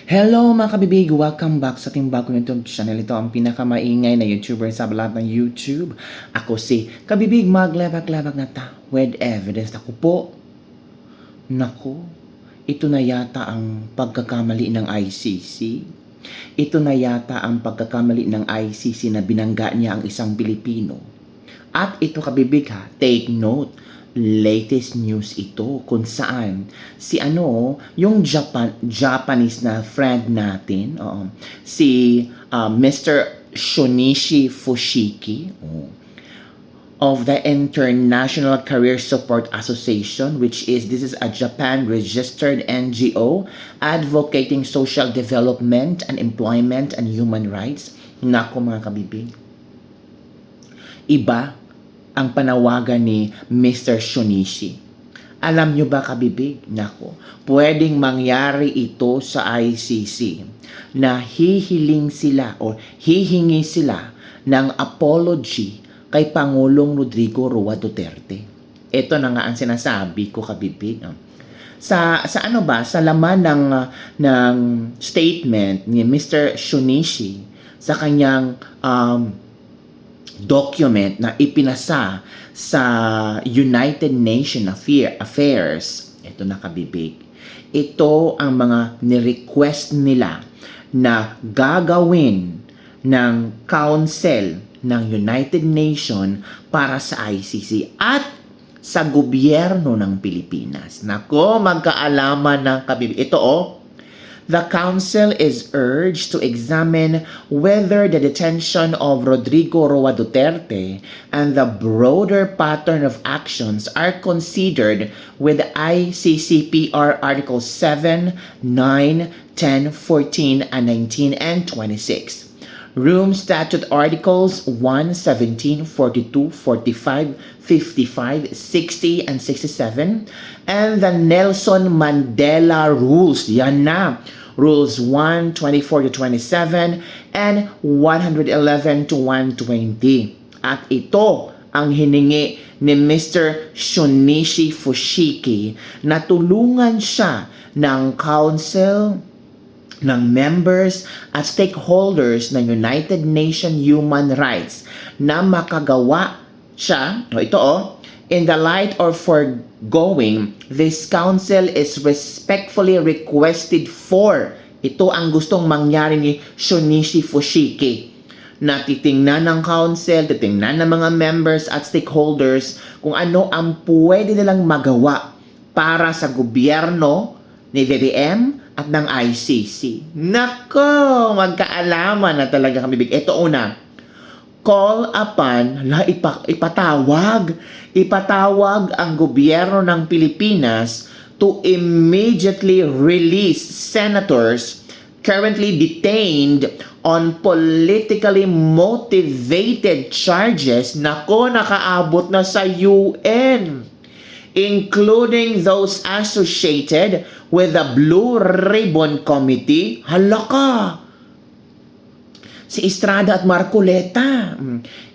Hello mga kabibig! Welcome back sa ating bagong YouTube channel. Ito ang pinakamaingay na YouTuber sa lahat ng YouTube. Ako si Kabibig maglabag-labag na ta with evidence. Ako po, naku, ito na yata ang pagkakamali ng ICC. Ito na yata ang pagkakamali ng ICC na binangga niya ang isang Pilipino. At ito kabibig ha, take note, latest news ito kung saan si yung Japanese na friend natin, si Mr. Shunichi Fushiki of the International Career Support Association, this is a Japan registered NGO advocating social development and employment and human rights. Nako mga kabibig, iba ang panawagan ni Mr. Shunichi. Alam nyo ba kabibig? Nako, pwedeng mangyari ito sa ICC na hihiling sila o hihingi sila ng apology kay Pangulong Rodrigo Roa Duterte. Ito na nga ang sinasabi ko kabibig. Sa laman ng statement ni Mr. Shunichi sa kanyang document na ipinasa sa United Nations Affairs. Ito na kabibig. Ito ang mga ni-request nila na gagawin ng Council ng United Nations para sa ICC at sa gobyerno ng Pilipinas. Nako, magkaalaman ng kabibig. Ito the Council is urged to examine whether the detention of Rodrigo Roa Duterte and the broader pattern of actions are considered with ICCPR Articles 7, 9, 10, 14, and 19, and 26. Rome Statute Articles 1, 17, 42, 45, 55, 60, and 67, and the Nelson Mandela Rules. Yan na. Rules 1, 24 to 27, and 111 to 120. At ito ang hiningi ni Mr. Shunichi Fushiki na tulungan siya ng Council ng members at stakeholders ng United Nations Human Rights na makagawa siya, in the light of foregoing, this council is respectfully requested for, ito ang gustong mangyari ni Shunichi Fushiki, na titingnan ng council, titingnan ng mga members at stakeholders kung ano ang pwede nilang magawa para sa gobyerno ni BBM at ng ICC. Nako, magkaalaman na talaga kami. Ito una, call upon na ipatawag ang gobyerno ng Pilipinas to immediately release senators currently detained on politically motivated charges. Nako, nakaabot na sa UN, including those associated with the Blue Ribbon Committee. Halaka! Si Estrada at Marcoleta.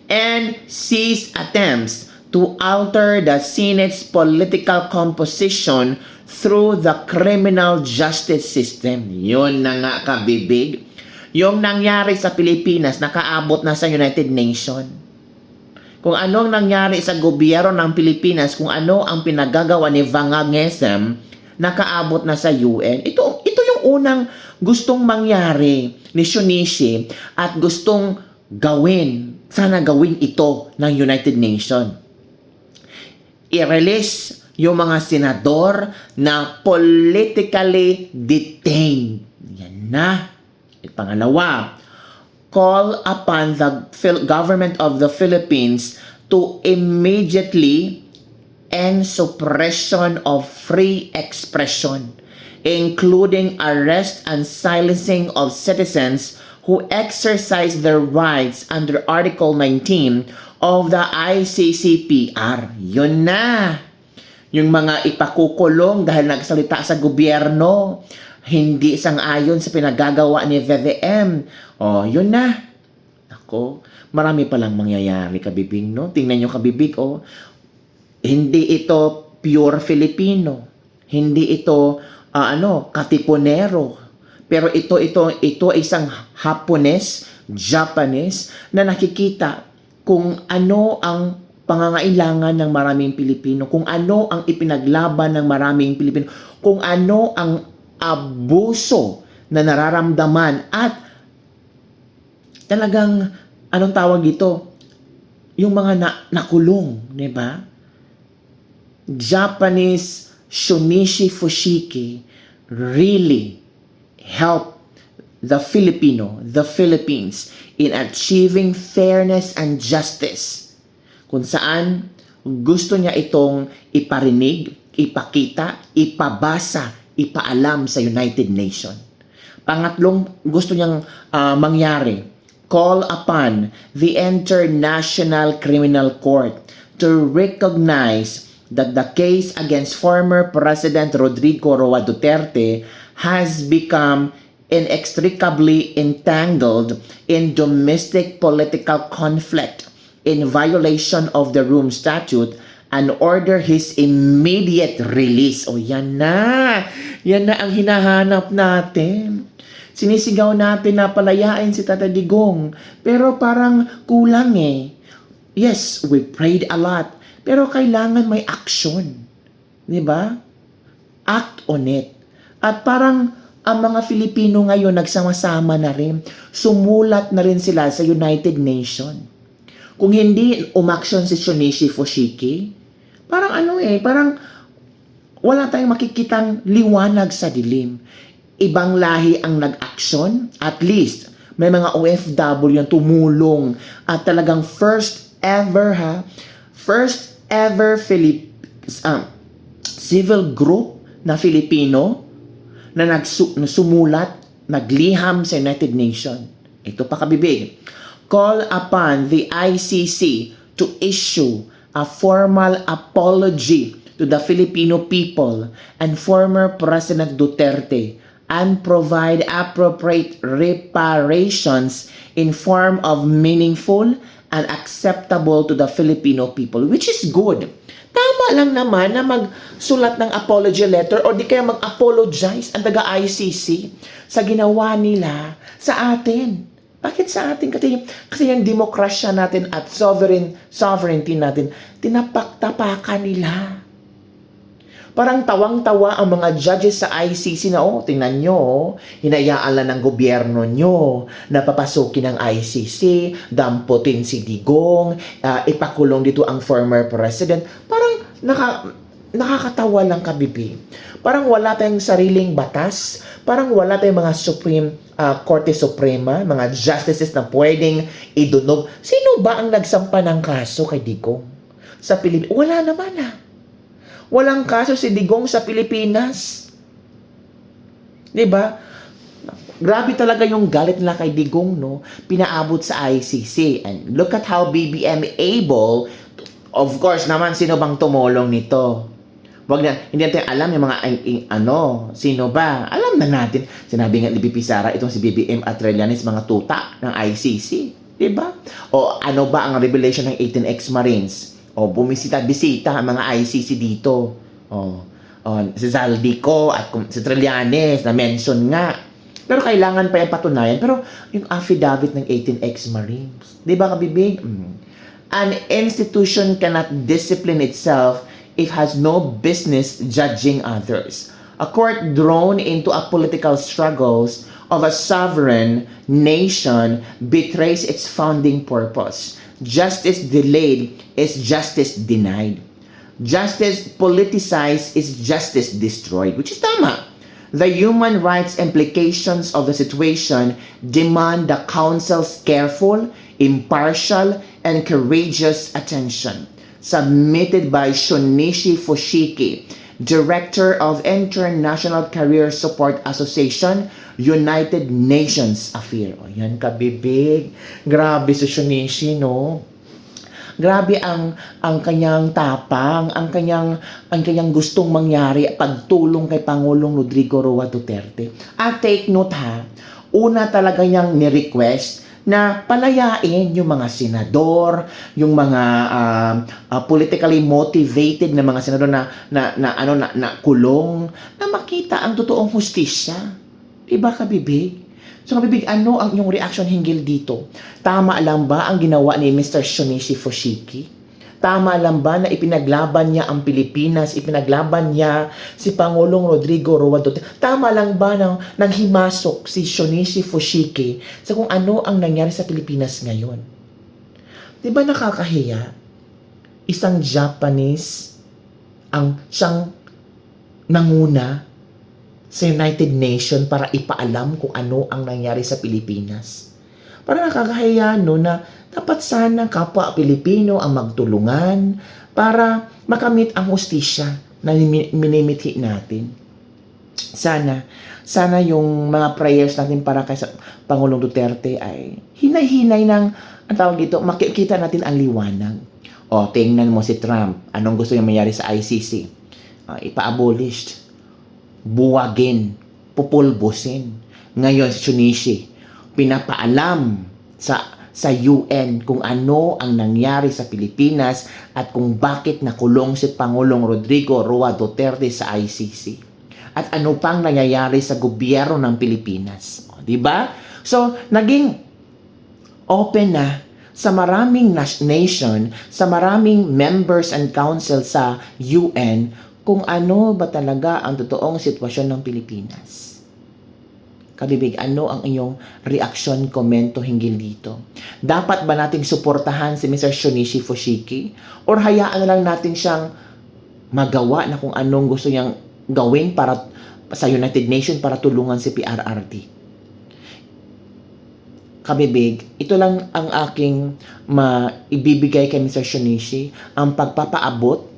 And cease attempts to alter the Senate's political composition through the criminal justice system. Yun na nga kabibig. Yung nangyari sa Pilipinas, nakaabot na sa United Nations. Kung anong nangyari sa gobyerno ng Pilipinas, kung ano ang pinagagawa ni Vangangesem, nakaabot na sa UN. Ito yung unang gustong mangyari ni Shunichi at gustong gawin. Sana gawin ito ng United Nations. I-release yung mga senador na politically detained. Yan na. Pangalawa, call upon the government of the Philippines to immediately end suppression of free expression, including arrest and silencing of citizens who exercise their rights under Article 19 of the ICCPR. Yun na. Yung mga ipakukulong dahil nagsalita sa gobyerno, hindi sang-ayon sa pinagagawa ni VVM. Yun na. Ako, marami palang mangyayari kabibig, no? Tingnan nyo kabibig, hindi ito pure Filipino. Hindi ito, katipunero. Pero ito ay isang Japanese na nakikita kung ano ang pangangailangan ng maraming Pilipino, kung ano ang ipinaglaban ng maraming Pilipino, kung ano ang abuso na nararamdaman at talagang anong tawag dito? Yung mga nakulong, di ba? Japanese Shunichi Fushiki really helped the Philippines in achieving fairness and justice. Kung saan gusto niya itong iparinig, ipakita, ipabasa, ipaalam sa United Nations. Pangatlong gusto niyang mangyari, call upon the International Criminal Court to recognize that the case against former President Rodrigo Roa Duterte has become inextricably entangled in domestic political conflict in violation of the Rome Statute and order his immediate release. O yan na ang hinahanap natin. Sinisigaw natin na palayain si Tata Digong, pero parang kulang eh. Yes, we prayed a lot, pero kailangan may action. Di ba? Act on it. At parang ang mga Filipino ngayon nagsama-sama na rin. Sumulat na rin sila sa United Nations. Kung hindi umaksyon si Shunichi Fushiki, parang parang wala tayong makikitang liwanag sa dilim. Ibang lahi ang nag-aksyon, at least may mga OFW yung tumulong at talagang first ever civil group na Filipino na sumulat, nagliham sa United Nations. Ito pa kabibig. Call upon the ICC to issue a formal apology to the Filipino people and former President Duterte and provide appropriate reparations in form of meaningful and acceptable to the Filipino people, which is good. Tama lang naman na magsulat ng apology letter o di kaya mag-apologize ang taga-ICC sa ginawa nila sa atin. Bakit sa atin? Kasi yung demokrasya natin at sovereignty natin, tinapaktapakan nila. Parang tawang-tawa ang mga judges sa ICC na, tingnan nyo, hinayaan lang ng gobyerno nyo, napapasukin ng ICC, damputin si Digong, ipakulong dito ang former president. Parang nakakatawa lang kabibi. Parang wala tayong sariling batas, parang wala tayong mga Korte Suprema, mga justices na pwedeng idunog. Sino ba ang nagsampa ng kaso kay Digong sa Pilipinas? Wala naman Walang kaso si Digong sa Pilipinas. 'Di ba? Grabe talaga yung galit nila kay Digong, no? Pinaabot sa ICC. And look at how BBM able, of course naman, sino bang tumulong nito? Hindi natin alam yung mga sino ba? Alam na natin. Sinabi nga ni BP Sara, itong si BBM at Trillanes, mga tuta ng ICC. 'Di ba? O ano ba ang revelation ng 18 ex-Marines? O bumisita-bisita ang mga ICC dito. Si Zaldico at si Trillanes na mention nga. Pero kailangan pa yung patunayan. Pero yung affidavit ng 18 ex-Marines, di ba kabibig? An institution cannot discipline itself if has no business judging others. A court drawn into a political struggles of a sovereign nation betrays its founding purpose. Justice delayed is justice denied. Justice politicized is justice destroyed, which is tama. The human rights implications of the situation demand the Council's careful, impartial, and courageous attention. Submitted by Shunichi Fushiki, Director of International Career Support Association, United Nations Affairs. Yan kabibig. Grabe si Shunichi, no? Grabe ang kanyang tapang, ang kanyang gustong mangyari, pagtulong kay Pangulong Rodrigo Roa Duterte. At take note una talaga niyang ni-request na palayain yung mga senador, yung mga politically motivated na mga senador na kulong, na makita ang totoong hustisya. Diba, kabibig? So, kabibig, ano ang inyong reaction hinggil dito? Tama lang ba ang ginawa ni Mr. Shunichi Fushigi? Tama lang ba na ipinaglaban niya ang Pilipinas, ipinaglaban niya si Pangulong Rodrigo Roa Duterte? Tama lang ba nang nanghimasok si Shunichi Fushigi sa kung ano ang nangyari sa Pilipinas ngayon? Di ba nakakahiya? Isang Japanese ang siyang nanguna sa United Nations para ipaalam kung ano ang nangyari sa Pilipinas. Para nakakahiya, no, na dapat sana kapwa Pilipino ang magtulungan para makamit ang hustisya na minimithi natin. Sana yung mga prayers natin para kay Pangulong Duterte ay hinay-hinay ng, ang tawag dito, makikita natin ang liwanag. O, tingnan mo si Trump, anong gusto niya mangyari sa ICC? Ipa-abolished, buwagin, pupulbusin. Ngayon si Shunichi, pinapaalam sa UN kung ano ang nangyari sa Pilipinas at kung bakit nakulong si Pangulong Rodrigo Roa Duterte sa ICC. At ano pang nangyayari sa gobyerno ng Pilipinas. O, diba? So, naging open na sa maraming nation, sa maraming members and council sa UN, kung ano ba talaga ang totoong sitwasyon ng Pilipinas. Kabibig, ano ang inyong reaksyon, komento hinggil dito? Dapat ba nating suportahan si Mr. Shunichi Fushigi? Or hayaan na lang natin siyang magawa na kung anong gusto niyang gawin para sa United Nations para tulungan si PRRD? Kabibig, ito lang ang aking maibibigay kay Mr. Shunichi, ang pagpapaabot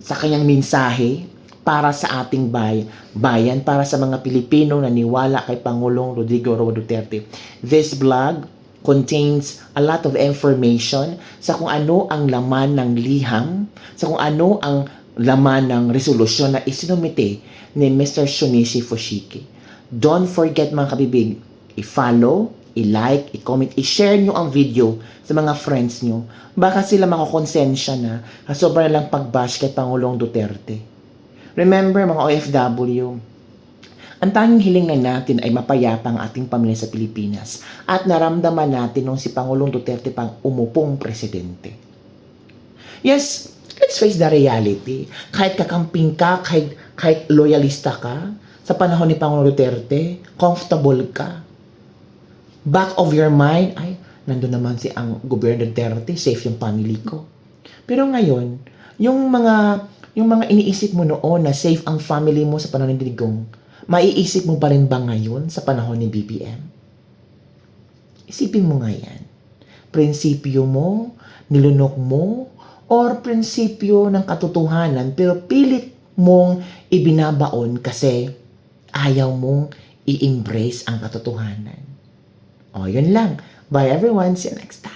sa kanyang mensahe para sa ating bayan, para sa mga Pilipino na niwala kay Pangulong Rodrigo Roa Duterte. This vlog contains a lot of information sa kung ano ang laman ng liham, sa kung ano ang laman ng resolusyon na isinumite ni Mr. Shunichi Fushigi. Don't forget mga kabibig, i-follow, i-like, i-comment, i-share nyo ang video sa mga friends nyo. Baka sila makakonsensya na sobra lang pag-bash kay Pangulong Duterte. Remember mga OFW, ang tanging hiling na natin ay mapayapa ang ating pamilya sa Pilipinas at naramdaman natin nung si Pangulong Duterte pang umupong presidente. Yes, let's face the reality. Kahit kakamping ka, kahit loyalista ka, sa panahon ni Pangulong Duterte, comfortable ka. Back of your mind, ay, nandun naman si ang gobyerno Duterte, safe yung family ko. Pero ngayon, yung mga iniisip mo noon na safe ang family mo sa panahon ni Digong, maiisip mo pa rin ba ngayon sa panahon ni BBM? Isipin mo nga yan. Prinsipyo mo, nilunok mo, or prinsipyo ng katotohanan pero pilit mong ibinabaon kasi ayaw mong i-embrace ang katotohanan. O, yun lang. Bye everyone. See you next time.